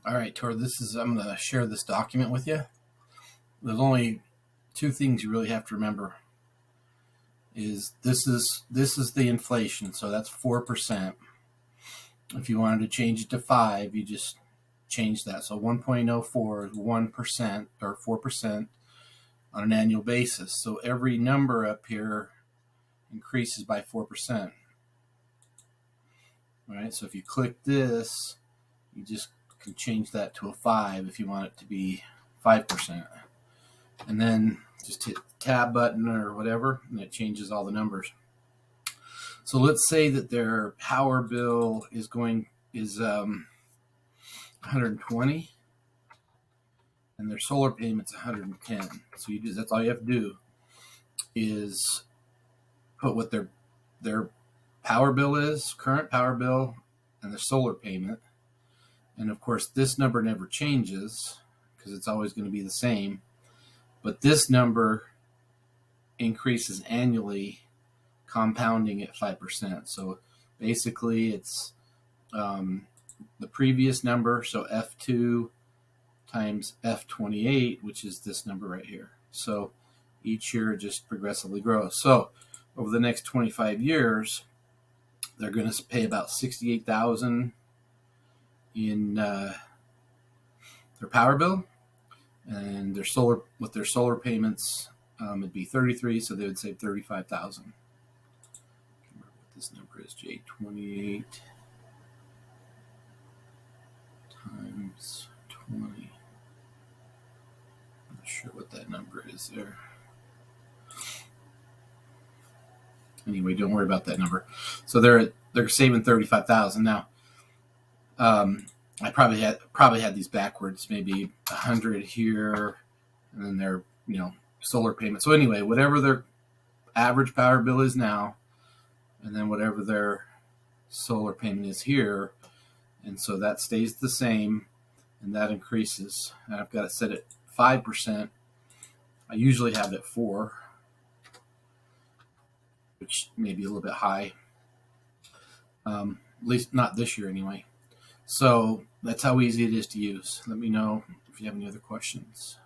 All right, Tor, I'm going to share this document with you. There's only two things you really have to remember. This is the inflation, so that's 4%. If you wanted to change it to 5, you just change that. So 1.04 is 1% or 4% on an annual basis. So every number up here increases by 4%. All right, so if you click this, you just can change that to a 5 if you want it to be 5%. And then just hit the tab button or whatever, and it changes all the numbers. So let's say that their power bill is 120, and their solar payment's 110. So that's all you have to do is put what their power bill is, current power bill, and their solar payment. And of course, this number never changes because it's always going to be the same. But this number increases annually, compounding at 5%. So basically, it's the previous number, so F2 times F28, which is this number right here. So each year it just progressively grows. So over the next 25 years, they're going to pay about $68,000 in their power bill, and their solar payments it'd be 33, so they would save 35,000. Remember what this number is: J28 times 20. I'm not sure what that number is there. Anyway, don't worry about that number. So they're saving 35,000 now. I probably had these backwards, maybe 100 here, and then their solar payment. So anyway, whatever their average power bill is now, and then whatever their solar payment is here, and so that stays the same, and that increases. And I've got it set at 5%. I usually have it at 4%, which may be a little bit high. At least not this year anyway. So that's how easy it is to use. Let me know if you have any other questions.